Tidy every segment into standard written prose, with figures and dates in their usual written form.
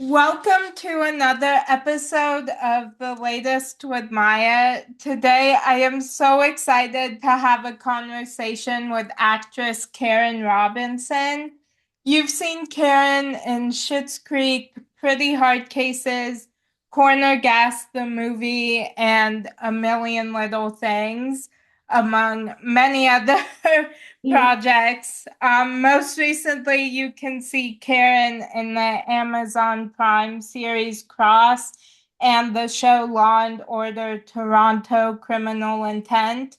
Welcome to another episode of The Latest with Maya. Today, I am so excited to have a conversation with actress Karen Robinson. You've seen Karen in Schitt's Creek, Pretty Hard Cases, Corner Gas, the movie, and A Million Little Things, among many other projects. Most recently, you can see Karen in the Amazon Prime series Cross and the show Law and Order Toronto Criminal Intent.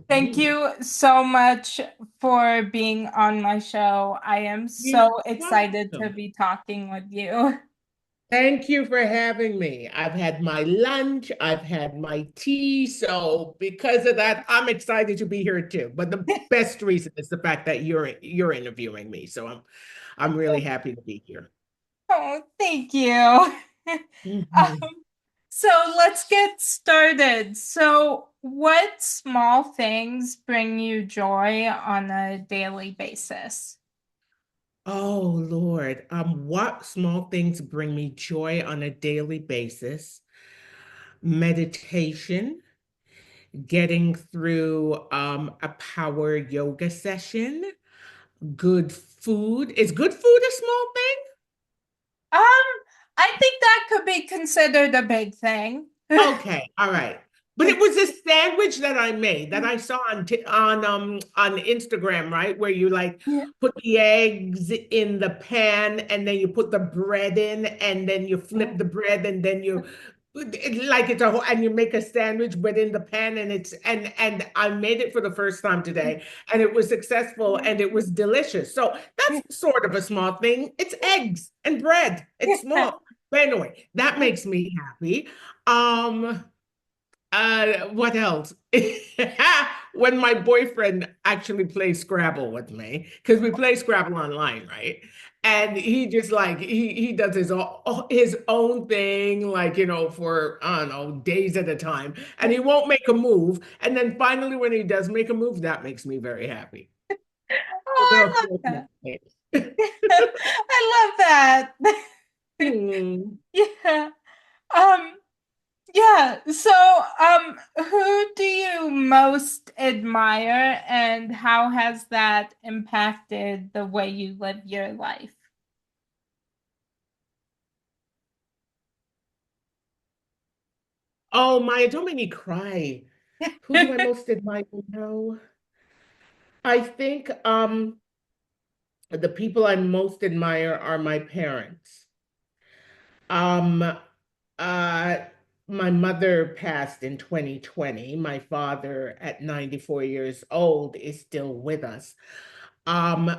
Thank Mhm. you so much for being on my show. I am You're so excited to welcome. be talking with you. Thank you for having me. I've had my lunch, I've had my tea, so because of that, I'm excited to be here too. But the best reason is the fact that you're interviewing me, so I'm really happy to be here. Oh, thank you. Mhm. So let's get started. So, what small things bring you joy on a daily basis? Oh Lord, what small things bring me joy on a daily basis? Meditation, getting through a power yoga session, good food. Is good food a small thing? Um, I think that could be considered a big thing. Okay, all right. But it was a sandwich that I made that I saw on Instagram, right? Where you like Yeah. put the eggs in the pan and then you put the bread in and then you flip the bread and then like it's a whole and you make a sandwich but in the pan and and I made it for the first time today and it was successful and it was delicious. So that's sort of a small thing. It's eggs and bread. It's small. But anyway, that makes me happy. Um, what else? When my boyfriend actually plays Scrabble with me, because we play Scrabble online, right? And he just like he does his own thing, like for I don't know, days at a time, and he won't make a move. And then finally, when he does make a move, that makes me very happy. So there are Oh, four I love small things. that. I love that. Hmm. Yeah. Um, yeah. So, who do you most admire and how has that impacted the way you live your life? Oh, Maya, don't make me cry. Who do I most admire now? I think the people I most admire are my parents. Um uh my mother passed in 2020. My father at 94 years old is still with us. Um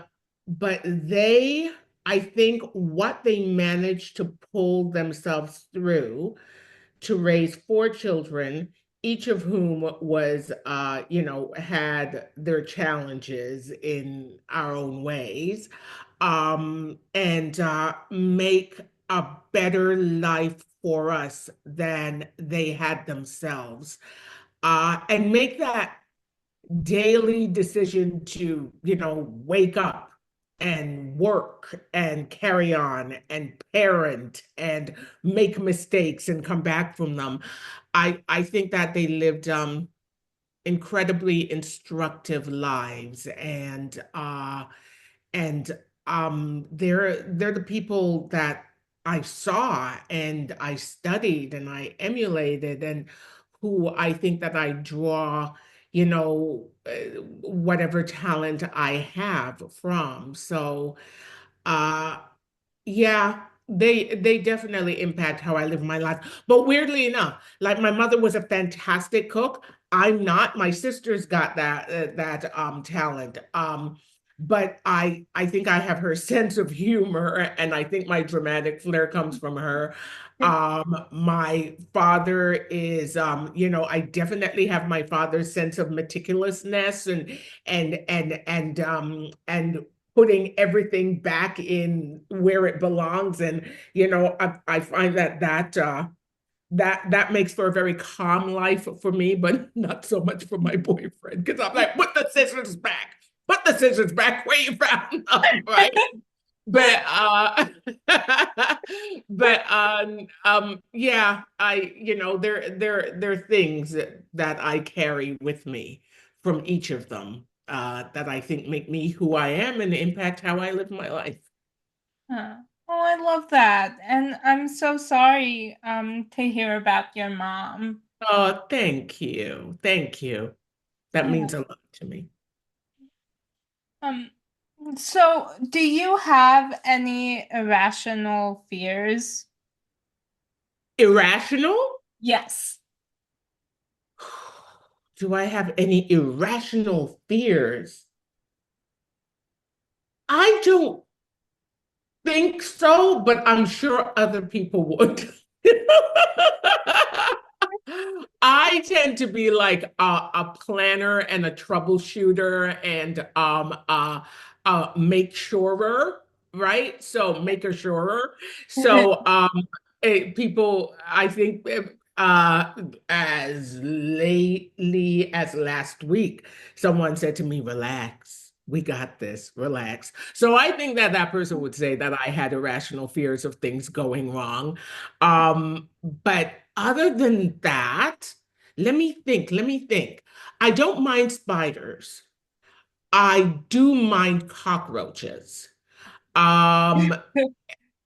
but I think what they managed to pull themselves through to raise four children, each of whom was, had their challenges in our own ways, and make a better life for us than they had themselves. And make that daily decision to, wake up and work and carry on and parent and make mistakes and come back from them. I think that they lived incredibly instructive lives and they're the people that I saw and I studied and I emulated and who I think that I draw, whatever talent I have from. So, uh, yeah, they definitely impact how I live my life. But weirdly enough, like my mother was a fantastic cook. I'm not. My sister's got that talent. But I think I have her sense of humor, and I think my dramatic flair comes from her. My father is, I definitely have my father's sense of meticulousness and putting everything back in where it belongs. And I find that makes for a very calm life for me, but not so much for my boyfriend because I'm like, put the scissors back where you found them, right? But yeah, there are things that I carry with me from each of them, that I think make me who I am and impact how I live my life. Huh. Oh, I love that. And I'm so sorry to hear about your mom. Oh, thank you. Thank you. That Yeah. means a lot to me. Um, so do you have any irrational fears? Irrational? Yes. Do I have any irrational fears? I don't think so, but I'm sure other people would. I tend to be like a planner and a troubleshooter and make surer, right? So maker surer. So people, I think uh as lately as last week, someone said to me, "Relax. We got this. Relax." So I think that that person would say that I had irrational fears of things going wrong. But other than that, let me think. I don't mind spiders. I do mind cockroaches. Um,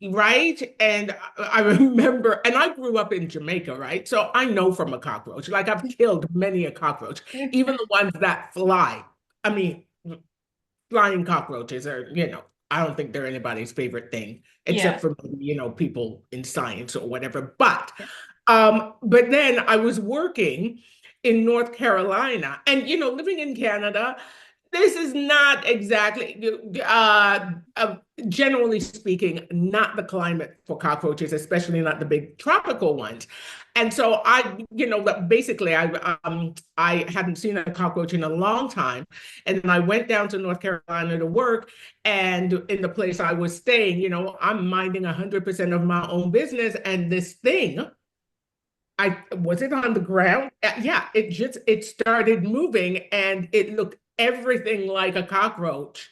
right? And I remember, and I grew up in Jamaica, right? So I know from a cockroach. Like I've killed many a cockroach, even the ones that fly. I mean, flying cockroaches are, I don't think they're anybody's favorite thing, except Yeah. for, people in science or whatever. But then I was working in North Carolina, and living in Canada, this is not exactly, generally speaking, not the climate for cockroaches, especially not the big tropical ones. And so basically, I hadn't seen a cockroach in a long time, and then I went down to North Carolina to work, and in the place I was staying, I'm minding 100% of my own business, and this thing. I was it on the ground? Yeah, it started moving and it looked everything like a cockroach.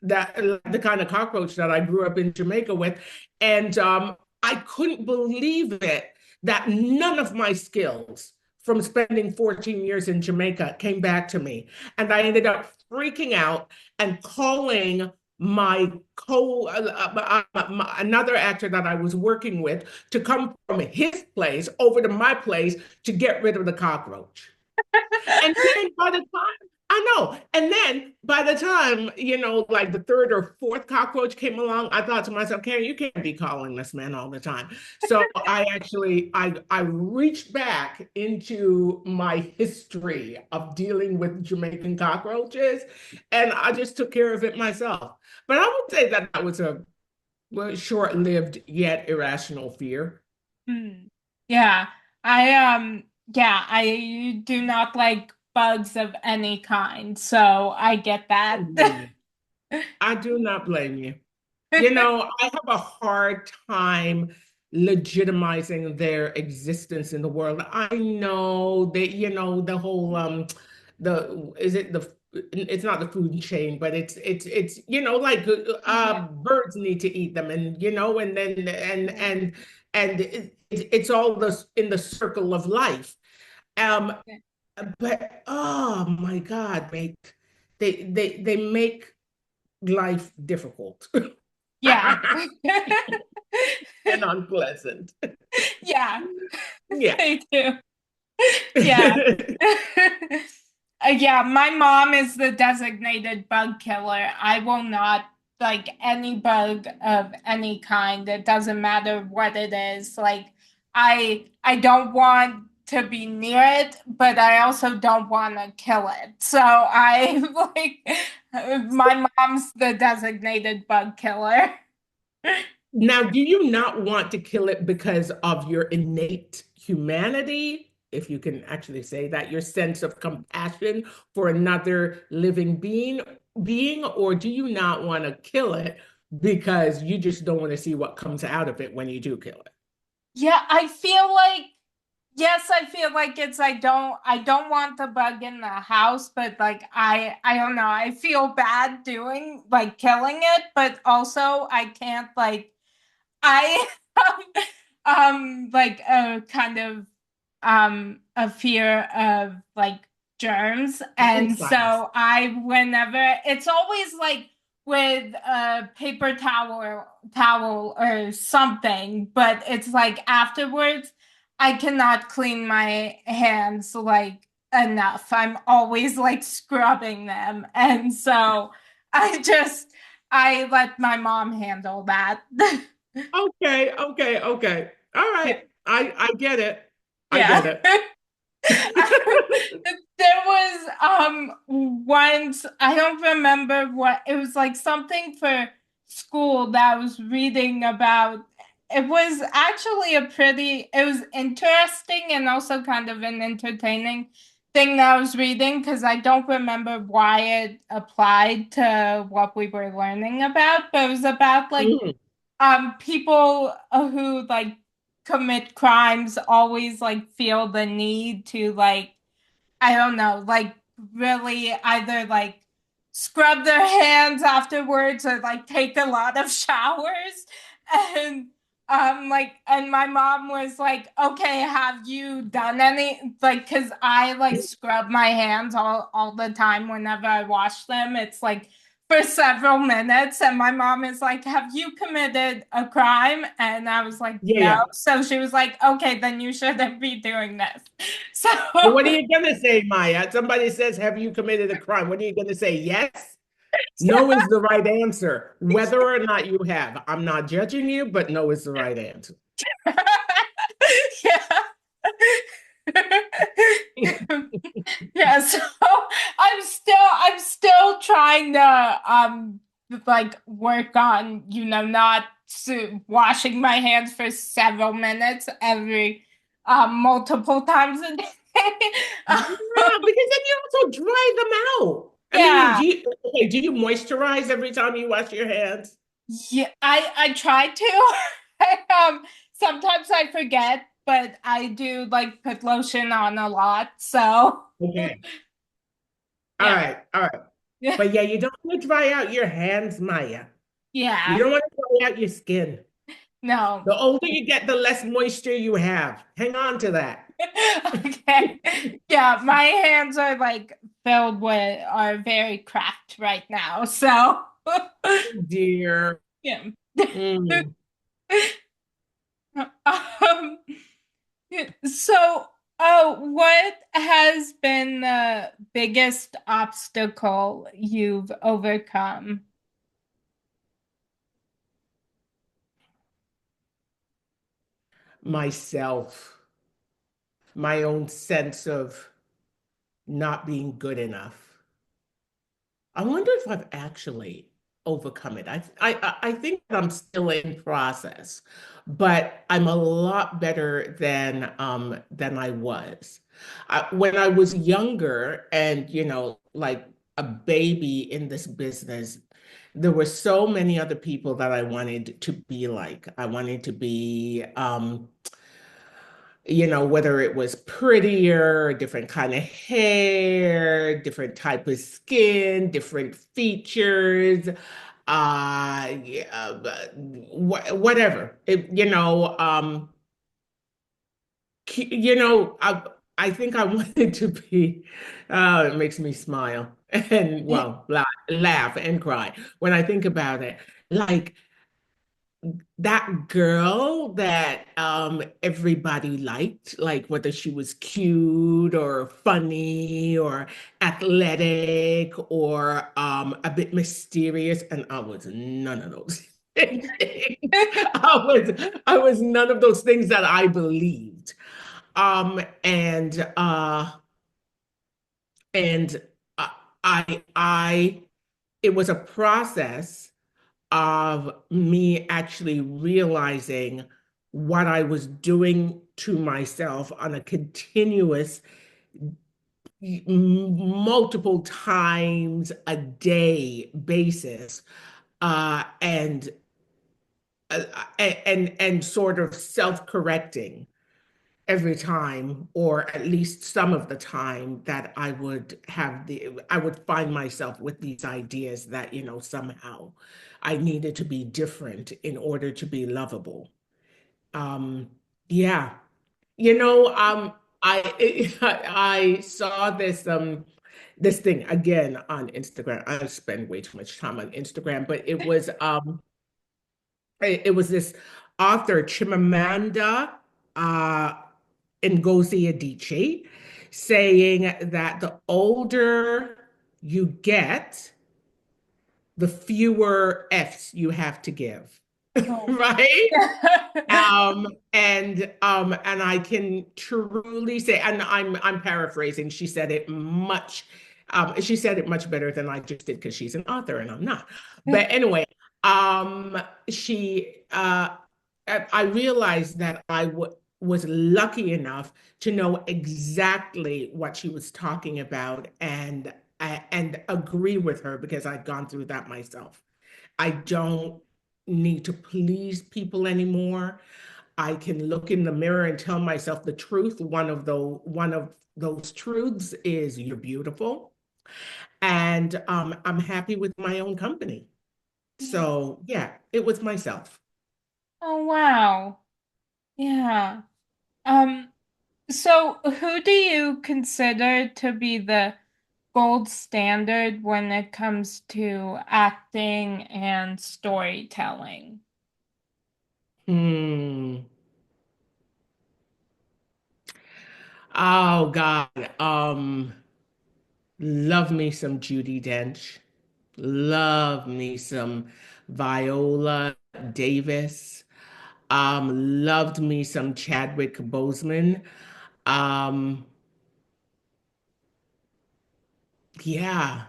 That the kind of cockroach that I grew up in Jamaica with. And I couldn't believe it that none of my skills from spending 14 years in Jamaica came back to me. And I ended up freaking out and calling my another actor that I was working with to come from his place over to my place to get rid of the cockroach. And then by the time, I know, and then by the time, like the third or fourth cockroach came along, I thought to myself, Karen, you can't be calling this man all the time. So I reached back into my history of dealing with Jamaican cockroaches, and I just took care of it myself. But I would say that that was a short-lived yet irrational fear. Hmm. Yeah. Yeah, I do not like bugs of any kind, so I get that. Mm. I do not blame you. I have a hard time legitimizing their existence in the world. I know that, the whole the is it the it's not the food chain, but it's like Yeah. birds need to eat them, and and then and it's all this in the circle of life. Um, but oh my God, they make life difficult Yeah. and unpleasant. Yeah, Yeah. they do. Yeah. Yeah, my mom is the designated bug killer. I will not like any bug of any kind. It doesn't matter what it is. Like I don't want to be near it, but I also don't want to kill it. So I my mom's the designated bug killer. Now, do you not want to kill it because of your innate humanity, if you can actually say that, your sense of compassion for another living being, or do you not want to kill it because you just don't want to see what comes out of it when you do kill it? Yeah, I feel like yes, I feel like it's I don't want the bug in the house, but like I don't know. I feel bad doing like killing it, but also I can't like I like a kind of a fear of like germs. And Insects. so I whenever it's always like with a paper towel or something, but it's like afterwards I cannot clean my hands like enough. I'm always like scrubbing them. And so I let my mom handle that. Okay, okay, okay. All Yeah. right. I get it. I Yeah. get it. There was once I don't remember what it was like something for school that I was reading about. It was actually it was interesting and also kind of an entertaining thing that I was reading because I don't remember why it applied to what we were learning about, but it was about like Mm, people who like commit crimes always like feel the need to like I don't know, like really either like scrub their hands afterwards or like take a lot of showers. And and my mom was like, "Okay, have you done any like cuz I like scrub my hands all the time whenever I wash them. It's like for several minutes and my mom is like, "Have you committed a crime?" And I was like, yeah, "No." yeah. So she was like, "Okay, then you shouldn't be doing this." So Well, what are you gonna say, Maya? Somebody says, "Have you committed a crime?" What are you gonna say? Yes? No is the right answer, whether or not you have. I'm not judging you, but no is the right answer. yeah. Yeah, so I'm still trying to like work on, not washing my hands for several minutes every multiple times a day. Yeah, because then you also dry them out. I mean, Yeah. okay, do you moisturize every time you wash your hands? Yeah, I try to. Sometimes I forget, but I do like put lotion on a lot. So Okay. All yeah, right, all right. But yeah, you don't want to dry out your hands, Maya. You yeah, don't want to dry out your skin. no, The older you get, the less moisture you have. Hang on to that. okay, yeah. My hands are like are very cracked right now. So Dear. yeah. Mm. Um, yeah, so, what has been the biggest obstacle you've overcome? Myself, my own sense of not being good enough. I wonder if I've actually overcome it. I think I'm still in process, but I'm a lot better than I was. When I was younger and like a baby in this business, there were so many other people that I wanted to be like. I wanted to be whether it was prettier, different kind of hair, different type of skin, different features, yeah, whatever. I think I wanted to be, it makes me smile and well, laugh and cry when I think about it. Like, that girl that everybody liked, like whether she was cute or funny or athletic or a bit mysterious, and I was none of those things. I was none of those things that I believed. And I it was a process of me actually realizing what I was doing to myself on a continuous, multiple times a day basis, and sort of self-correcting every time, or at least some of the time that I would find myself with these ideas that, somehow I needed to be different in order to be lovable. Um, yeah. You know, I I saw this thing again on Instagram. I spend way too much time on Instagram, but it was this author, Chimamanda uh, Ngozi Adichie, saying that the older you get, the fewer F's you have to give, Oh. right? And I can truly say, and I'm paraphrasing, she said it much better than I just did because she's an author and I'm not. But anyway, she I realized that was lucky enough to know exactly what she was talking about and agree with her because I'd gone through that myself. I don't need to please people anymore. I can look in the mirror and tell myself the truth. One of those truths is you're beautiful, and I'm happy with my own company. So yeah, it was myself. Oh, wow. Yeah. Um, so who do you consider to be the gold standard when it comes to acting and storytelling? Hmm. Oh God. Love me some Judi Dench. Love me some Viola Davis. Loved me some Chadwick Boseman. Um, yeah.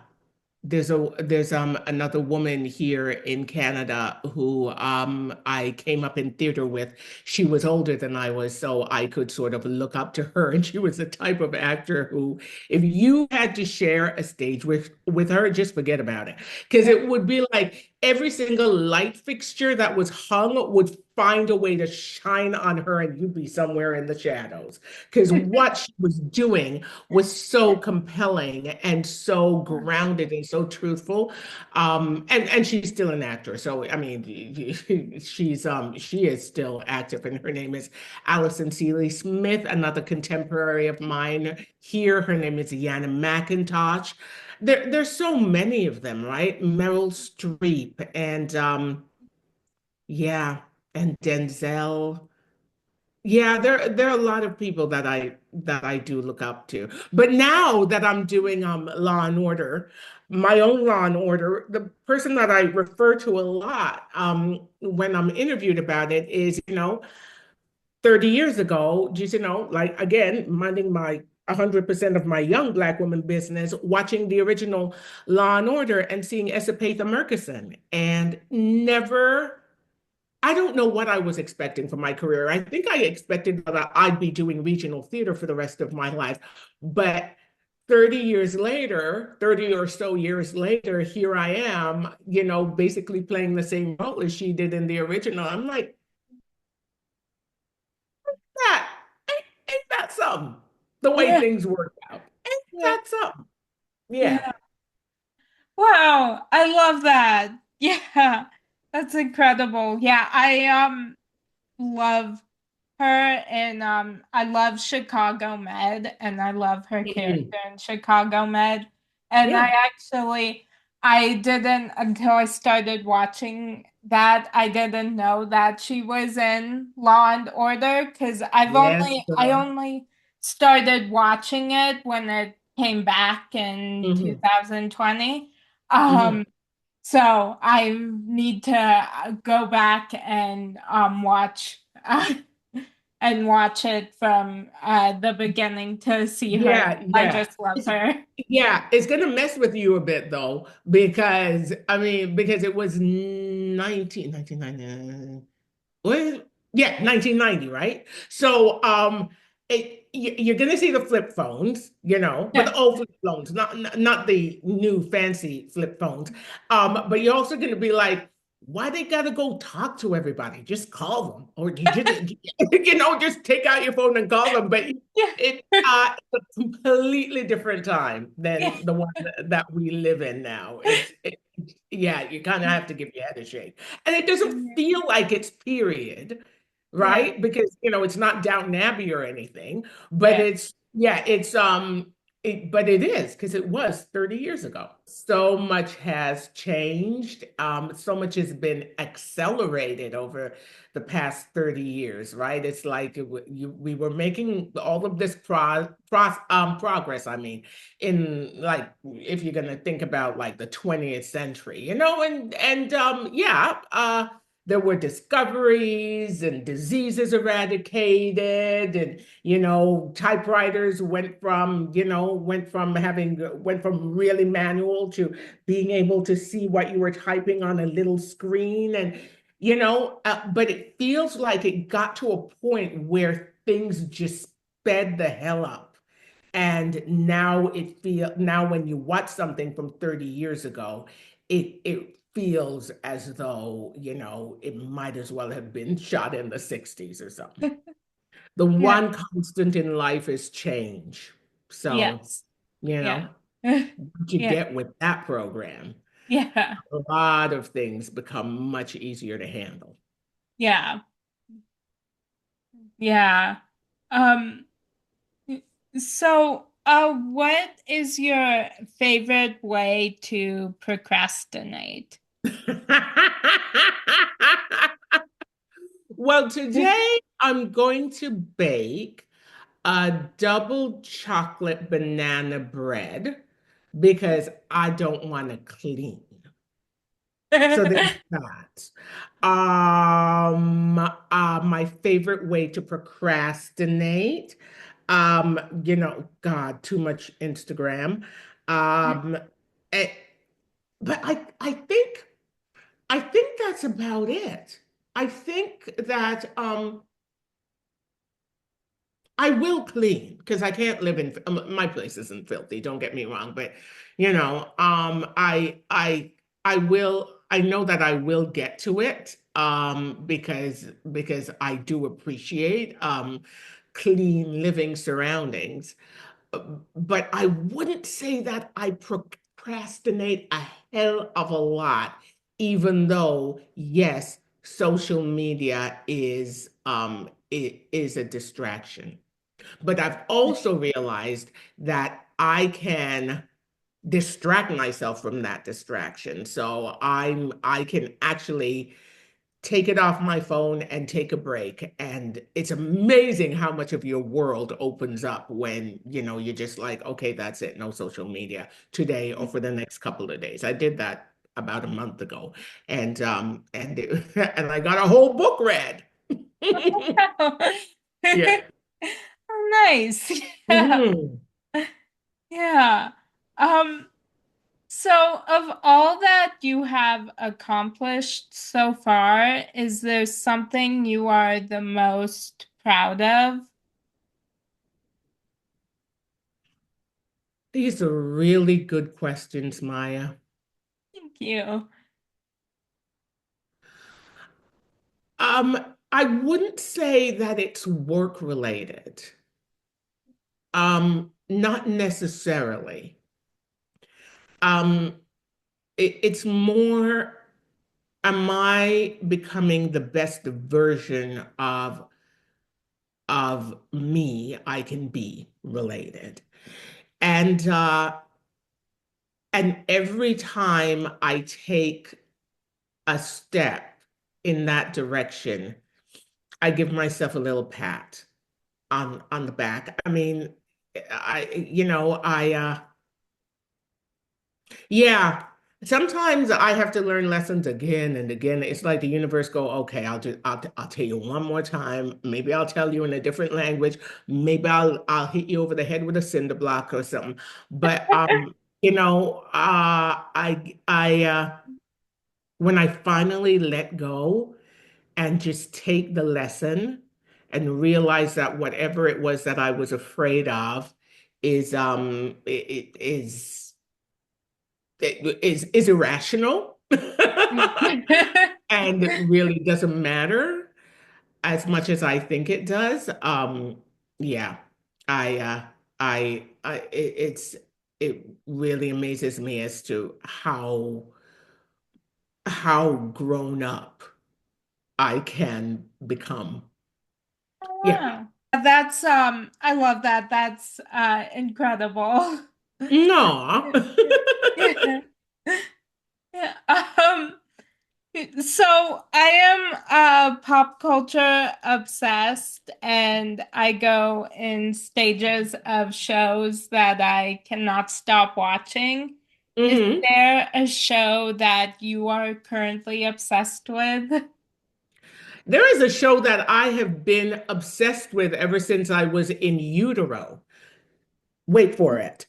There's another woman here in Canada who I came up in theater with. She was older than I was, so I could sort of look up to her. And she was the type of actor who, if you had to share a stage with her, just forget about it. Because it would be like every single light fixture that was hung would find a way to shine on her, and you'd be somewhere in the shadows. Because what she was doing was so compelling and so grounded and so truthful. And she's still an actor. So I mean she is still active and her name is Alison Seeley Smith, another contemporary of mine here. Her name is Yana McIntosh. There's so many of them, right? Meryl Streep and yeah, and Denzel. Yeah, there are a lot of people that I do look up to. But now that I'm doing Law and Order, my own Law and Order, the person that I refer to a lot when I'm interviewed about it is, 30 years ago, just like again, minding my 100% of my young Black woman business, watching the original Law and Order and seeing Esapatha Murkison and never I don't know what I was expecting from my career. I think I expected that I'd be doing regional theater for the rest of my life. But 30 years later, 30 or so years later, here I am, basically playing the same role as she did in the original. I'm like, that ain't that something? The way Yeah, things work out. Ain't yeah, that something? Yeah. yeah. Wow, I love that. Yeah, that's incredible. Yeah, I love her and I love Chicago Med and I love her Mhm. character in Chicago Med. And Yeah. I didn't until I started watching that I didn't know that she was in Law and Order because Yes, I girl. only started watching it when it came back in Hmm. 2020. Hmm. Um so I need to go back and watch and watch it from the beginning to see her. Yeah, I yeah. just love her. Yeah, it's gonna mess with you a bit though, because I mean, because it was 1990. What? Yeah, 1990, right? So, you're gonna see the flip phones, but the Yeah. old flip phones, not the new fancy flip phones. But you're also gonna be like, why they gotta go talk to everybody? Just call them, or you just, just take out your phone and call them. But Yeah. it's a completely different time Yeah. than the one that we live in now. Yeah, you kind of have to give your head a shake. And it doesn't feel like it's period. Yeah. right? Because it's not Downton Abbey or anything, but Yeah. it's yeah, but it is because it was 30 years ago. So much has changed. So much has been accelerated over the past 30 years, right? It's like we were making all of this progress, I mean, in like if you're gonna think about like the 20th century, there were discoveries and diseases eradicated, and typewriters went from really manual to being able to see what you were typing on a little screen. And but it feels like it got to a point where things just sped the hell up. And now when you watch something from 30 years ago, it feels as though, it might as well have been shot in the 60s or something. The Yeah. one constant in life is change. So, Yes. you Yeah. know, what you Yeah. get with that program, Yeah. a lot of things become much easier to handle. Yeah. Yeah. Um, what is your favorite way to procrastinate? Well, today I'm going to bake a double chocolate banana bread because I don't want to clean. So there's that. My favorite way to procrastinate, God, too much Instagram. Um, eh, but I think that's about it. I think that I will clean because I can't live in my place isn't filthy, don't get me wrong, but I will I know that I will get to it because I do appreciate clean living surroundings. But I wouldn't say that I procrastinate a hell of a lot, even though, yes, social media is a distraction. But I've also realized that I can distract myself from that distraction. So I can actually take it off my phone and take a break. And it's amazing how much of your world opens up when, you're just like, okay, that's it, no social media today or for the next couple of days. I did that about a month ago, and I got a whole book read. Yeah. Oh, nice. Yeah. Mhm. Yeah. Um, so of all that you have accomplished so far, is there something you are the most proud of? These are really good questions, Maya. Thank you. Um, I wouldn't say that it's work related. Not necessarily. Um, it's more, am I becoming the best version of me I can be related? And every time I take a step in that direction, I give myself a little pat on the back. I mean, yeah. Sometimes I have to learn lessons again and again. It's like the universe go, okay, I'll tell you one more time. Maybe I'll tell you in a different language. Maybe I'll hit you over the head with a cinder block or something. But when I finally let go and just take the lesson and realize that whatever it was that I was afraid of is is irrational and it really doesn't matter as much as I think it does. Yeah, it really amazes me as to how grown up I can become. Yeah. wow. That's I love that. That's incredible. No. Yeah. Yeah. So I am pop culture obsessed and I go in stages of shows that I cannot stop watching. Is hmm there a show that you are currently obsessed with? There is a show that I have been obsessed with ever since I was in utero. Wait for it.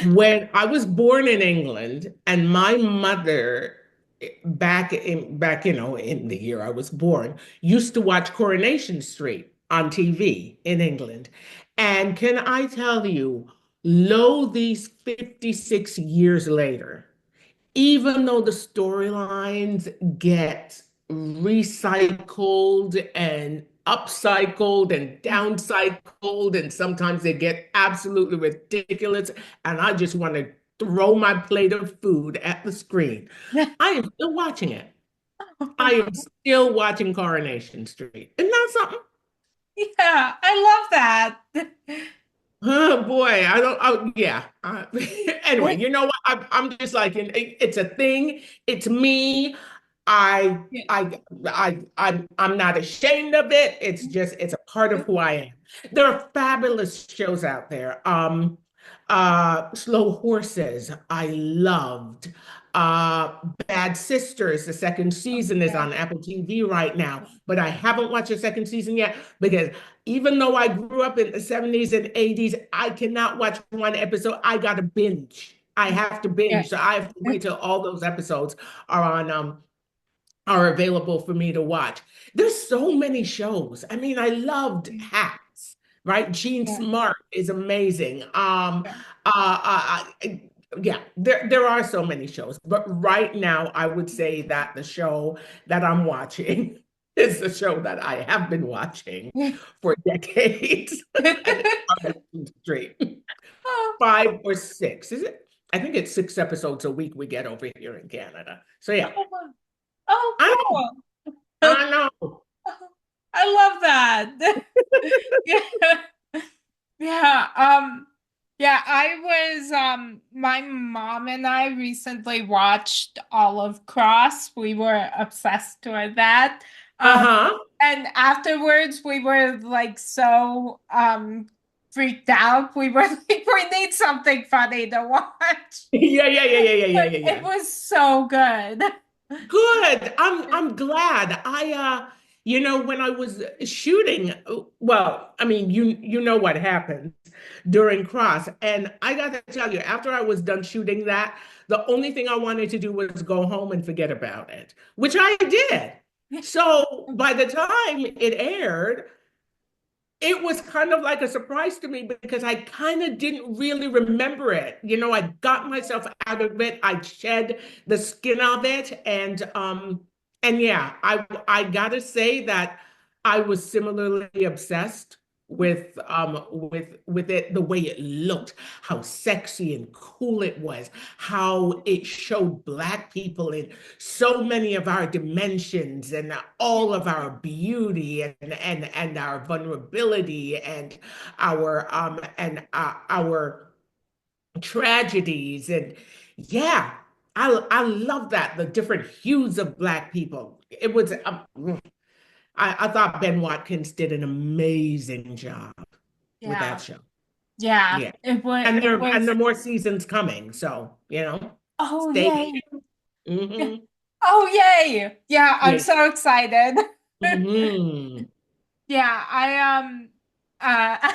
When I was born in England, and my mother, back in the year I was born, used to watch Coronation Street on TV in England. And can I tell you, lo these 56 years later, even though the storylines get recycled and upcycled and downcycled, and sometimes they get absolutely ridiculous, and I just want to throw my plate of food at the screen. I am still watching it. I am still watching Coronation Street. Isn't that something? Yeah, I love that. Oh boy, I don't. Oh yeah. Anyway, you know what? I'm just like, it's a thing. It's me. I, Yeah. I'm not ashamed of it. It's a part of who I am. There are fabulous shows out there. Slow Horses, I loved. Uh, Bad Sisters, the second season is Yeah. on Apple TV right now, but I haven't watched the second season yet because even though I grew up in the 70s and 80s, I cannot watch one episode. I gotta binge. I have to Yeah. binge. So I have to wait till all those episodes are on are available for me to watch. There's so many shows. I mean, I loved Hacks, right? Gene Yeah. Smart is amazing. Yeah. Yeah, there are so many shows, but right now I would say that the show that I'm watching is the show that I have been watching for decades, and it's Coronation Street. Oh, 5 or 6, is it? I think it's 6 episodes a week we get over here in Canada. So yeah, oh, oh, I know, cool. I know. I love that. Yeah. Yeah, yeah, I was my mom and I recently watched Olive Cross. We were obsessed with that. Um Uh-huh. and afterwards we were like so freaked out. We were like we need something funny to watch. Yeah, yeah, yeah, yeah, yeah, yeah, But yeah, it yeah. was so good. Good. I'm glad. When I was shooting, well, I mean, you know what happened during Cross, and I got to tell you, after I was done shooting that, the only thing I wanted to do was go home and forget about it, which I did. So by the time it aired, it was kind of like a surprise to me because I kind of didn't really remember it. I got myself out of it. I shed the skin of it, and yeah, I gotta say that I was similarly obsessed with it, the way it looked, how sexy and cool it was, how it showed Black people in so many of our dimensions and all of our beauty and our vulnerability and our tragedies. And yeah, I love that, the different hues of Black people. It was I thought Ben Watkins did an amazing job with that Yeah. show. Yeah. Yeah. It was And it there was are more seasons coming, so oh stay yay. tuned. Hmm Oh yay. Yeah, I'm Yeah. so excited. hmm Yeah, uh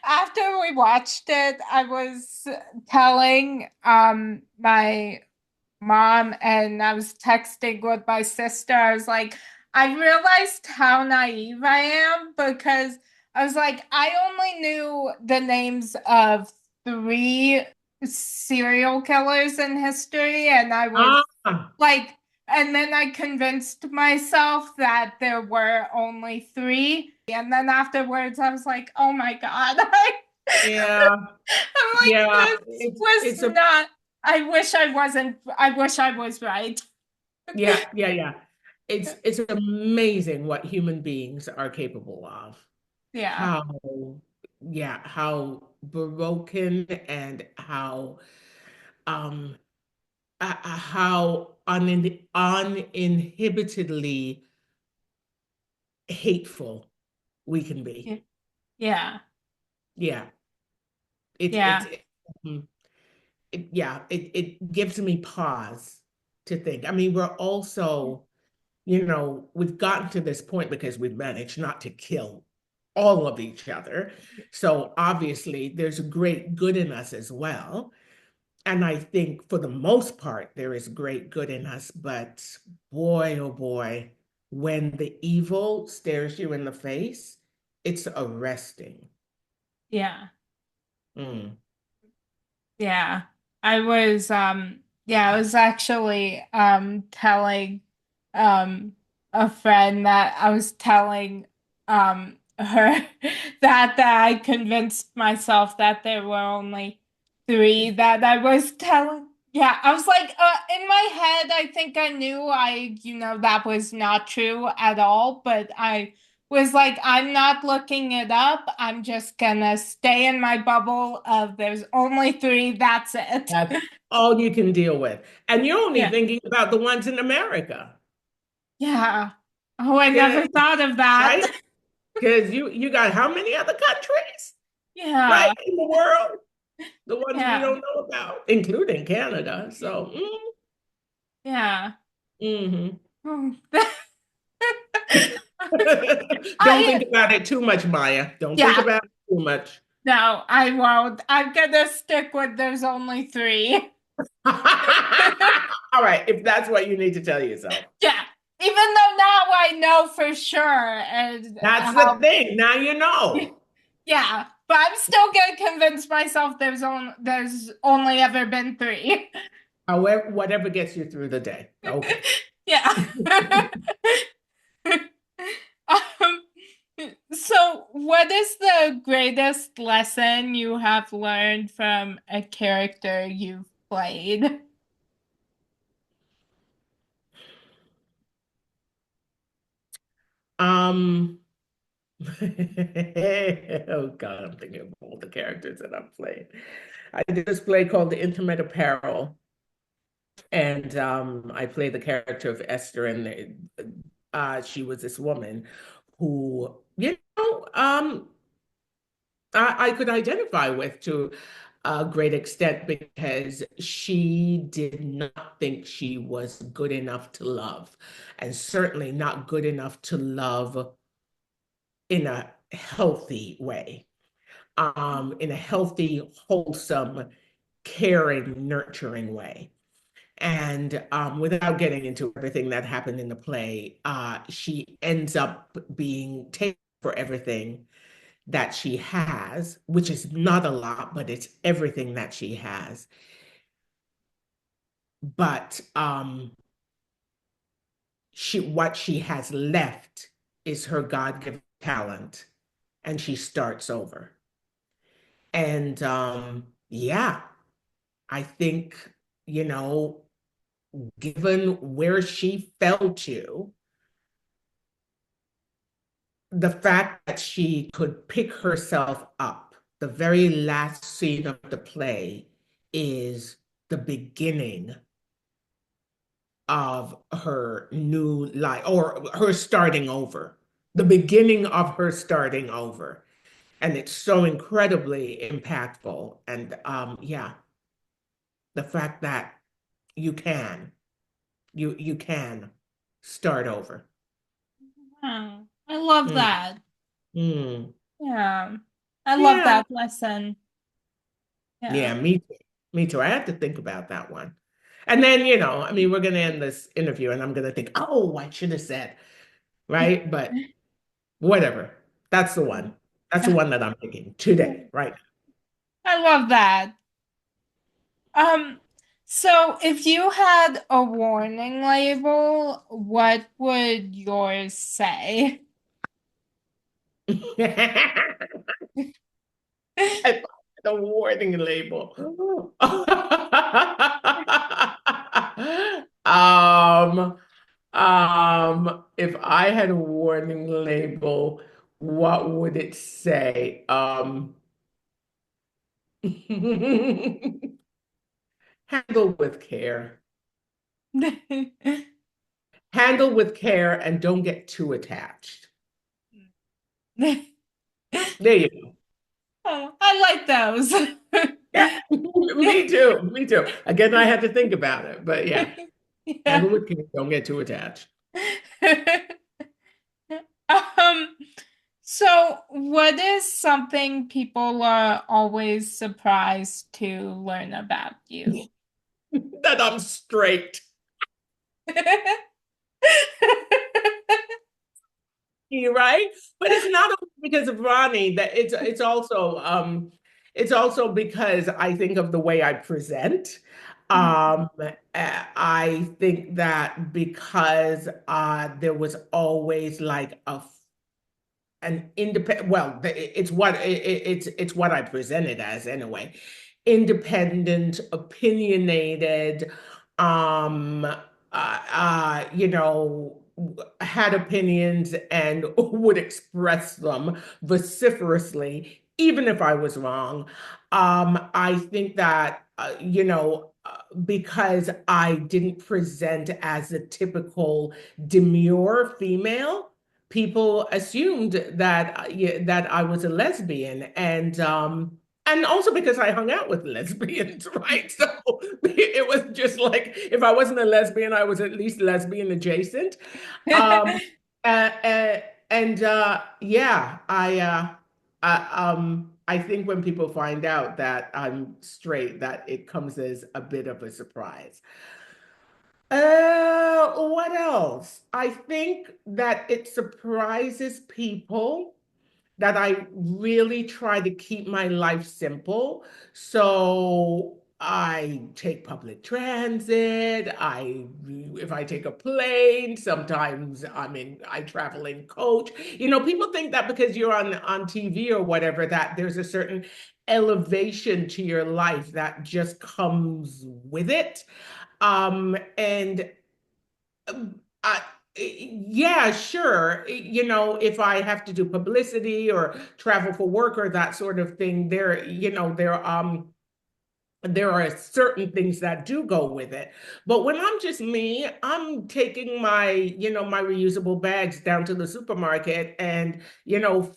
after we watched it, I was telling my mom and I was texting with my sister. I was like, I realized how naive I am because I was like, I only knew the names of three serial killers in history, and I was Ah, like, and then I convinced myself that there were only three. And then afterwards, I was like, oh my God. yeah, I'm like, yeah. this It's was it's a not, I wish I wasn't, I wish I was right. yeah, yeah, yeah. It's amazing what human beings are capable of. Yeah. how, yeah, how broken and um how uninhibitedly hateful we can be. y- Yeah. Yeah, it's it's Yeah. um, yeah, it gives me pause to think. I mean, we're also, we've gotten to this point because we've managed not to kill all of each other. So obviously, there's a great good in us as well. And I think for the most part, there is great good in us. But boy, oh boy, when the evil stares you in the face, it's arresting. Yeah. Mm. Yeah. I was actually telling um a friend that I was telling her that I convinced myself that there were only three that I was telling. Yeah, I was like, in my head, I think I knew that was not true at all, but I was like, I'm not looking it up. I'm just gonna stay in my bubble of there's only three, that's it. That's all you can deal with. And you're only Yeah. thinking about the ones in America. Yeah. Oh, I never 'Cause- thought of that. right? Because you got how many other countries, right, Yeah. in the world? The ones we Yeah. don't know about, including Canada. So, Yeah. mhm. Oh, Don't think I about it too much, Maya. Don't think yeah. about it too much. No, I won't. I'm gonna stick with there's only three. All right, if that's what you need to tell yourself. Yeah. Even though now I know for sure and That's the thing. Now you know. yeah, but I'm still gonna convince myself there's only ever been three. However, whatever gets you through the day. Okay. Yeah. Um, so what is the greatest lesson you have learned from a character you've played? Um, oh God, I'm thinking of all the characters that I've played. I did this play called The Intimate Apparel, and I played the character of Esther, and she was this woman who, I could identify with to a great extent because she did not think she was good enough to love, and certainly not good enough to love in a healthy way, in a healthy, wholesome, caring, nurturing way. And without getting into everything that happened in the play, she ends up being taken for everything that she has, which is not a lot, but it's everything that she has. But what she has left is her God-given talent, and she starts over. And yeah, I think, you know, given where she fell to, the fact that she could pick herself up, the very last scene of the play is the beginning of her new life or her starting over, the beginning of her starting over. And it's so incredibly impactful. And yeah, the fact that you can, you can start over. Oh, I love Mm, that. mm. Yeah. I love Yeah, that lesson. Yeah. yeah, me too. Me too. I had to think about that one. And then, I mean, we're going to end this interview and I'm going to think, oh, I should have said, right? But whatever. That's the one. That's the one that I'm thinking today, right? I love that. Um, so if you had a warning label, what would yours say? I thought the warning label. If I had a warning label, What would it say? Handle with care. Handle with care and don't get too attached. There you go. Oh, I like those. Yeah, me too. Me too. Again, I had to think about it, but yeah, Yeah. handle with care, don't get too attached. Um, so what is something people are always surprised to learn about you? That I'm straight. You right? But it's not only because of Ronnie that it's also because I think of the way I present. I think that because there was always like an independent, well, it's what I presented as anyway, independent, opinionated, um you know, had opinions and would express them vociferously even if I was wrong. I think that because I didn't present as a typical demure female, people assumed that yeah, that I was a lesbian, and also because I hung out with lesbians, right? So it was just like if I wasn't a lesbian, I was at least lesbian adjacent. Um, uh, uh, and yeah, I think when people find out that I'm straight, that it comes as a bit of a surprise. What else? I think that it surprises people that I really try to keep my life simple. So I take public transit. If I take a plane, sometimes I travel in coach. You know, people think that because you're on TV or whatever, that there's a certain elevation to your life that just comes with it. And I, yeah, sure. You know, if I have to do publicity or travel for work or that sort of thing, there are certain things that do go with it. But when I'm just me, I'm taking my reusable bags down to the supermarket and,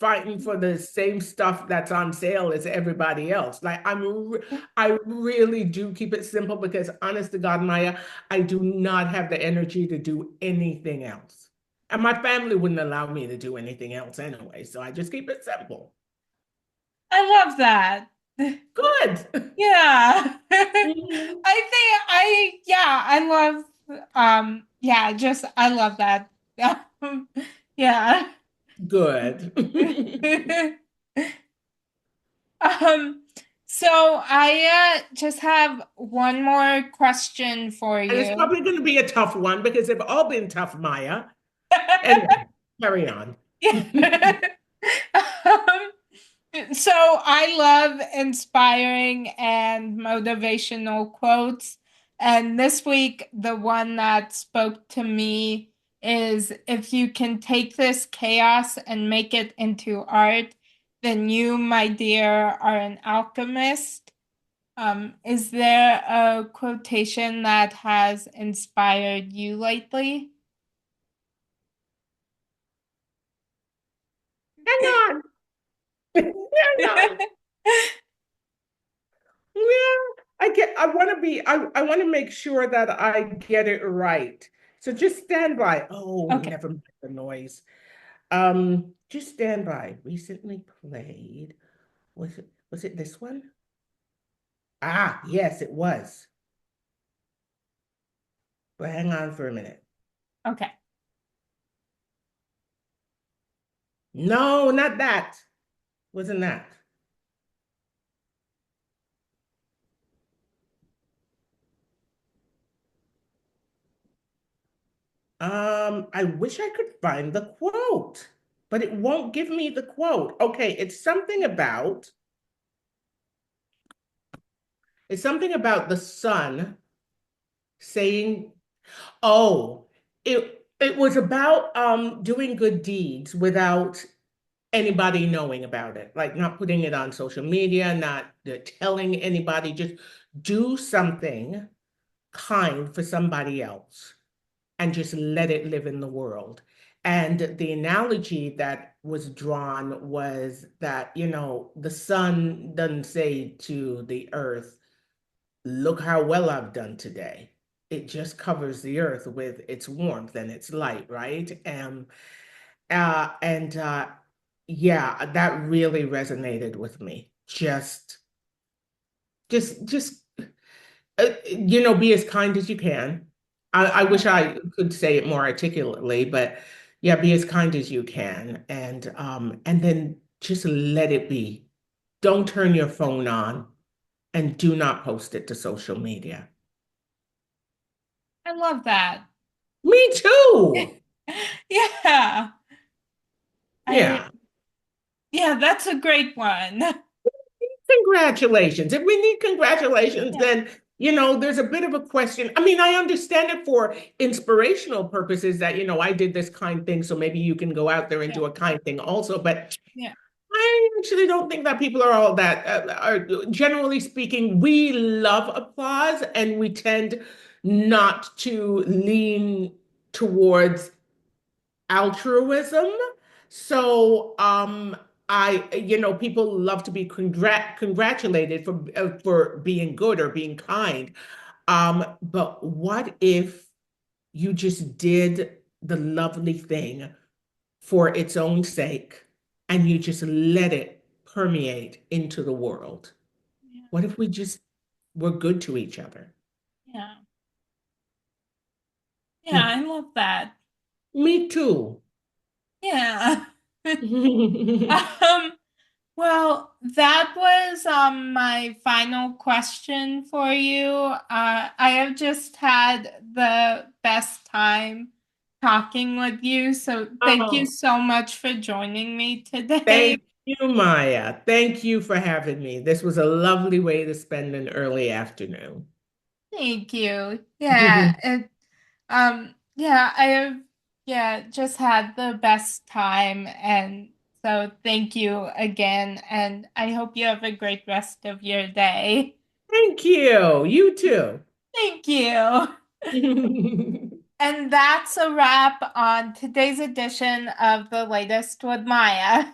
fighting for the same stuff that's on sale as everybody else. I really do keep it simple because honest to God, Maya, I do not have the energy to do anything else. And my family wouldn't allow me to do anything else anyway. So I just keep it simple. I love that. Good. Yeah. Mhm. I love yeah, just I love that. Yeah. Good. Um, so I just have one more question for And it's you. probably going to be a tough one because they've all been tough, Maya. Anyway, carry on. So I love inspiring and motivational quotes. And this week, the one that spoke to me is if you can take this chaos and make it into art, then you, my dear, are an alchemist. Is there a quotation that has inspired you lately? Hang on. Hang on. Yeah, I want to make sure that I get it right. So just stand by. Oh, Okay. never mind the noise. Just stand by. Recently played. Was it this one? Ah, yes, it was. But hang on for a minute. Okay. No, not that. Wasn't that? I wish I could find the quote, but it won't give me the quote. Okay, it's something about the sun saying, oh, it was about doing good deeds without anybody knowing about it, like not putting it on social media, not telling anybody, just do something kind for somebody else and just let it live in the world. And the analogy that was drawn was that, the sun doesn't say to the earth, look how well I've done today. It just covers the earth with its warmth and its light, right? And yeah, that really resonated with me. Just be as kind as you can. I wish I could say it more articulately, but yeah, be as kind as you can, and then just let it be. Don't turn your phone on, and do not post it to social media. I love that. Me too. Yeah. I Yeah. yeah, that's a great one. Congratulations. If we need congratulations, Yeah, then, there's a bit of a question. I mean, I understand it for inspirational purposes that, I did this kind thing, so maybe you can go out there and yeah, do a kind thing also. But yeah, I actually don't think that people are all that, generally speaking, we love applause and we tend not to lean towards altruism. So, people love to be congratulated for being good or being kind. But what if you just did the lovely thing for its own sake and you just let it permeate into the world? yeah, What if we just were good to each other? yeah. Yeah, Hmm. I love that. Me too. Yeah. Um, well, that was my final question for you. I have just had the best time talking with you, so thank you Oh, so much for joining me today. thank you, Maya. Thank you for having me. This was a lovely way to spend an early afternoon. Thank you. Yeah, I have just had the best time, and so thank you again, and I hope you have a great rest of your day. Thank you. You too. Thank you. And that's a wrap on today's edition of The Latest with Maya.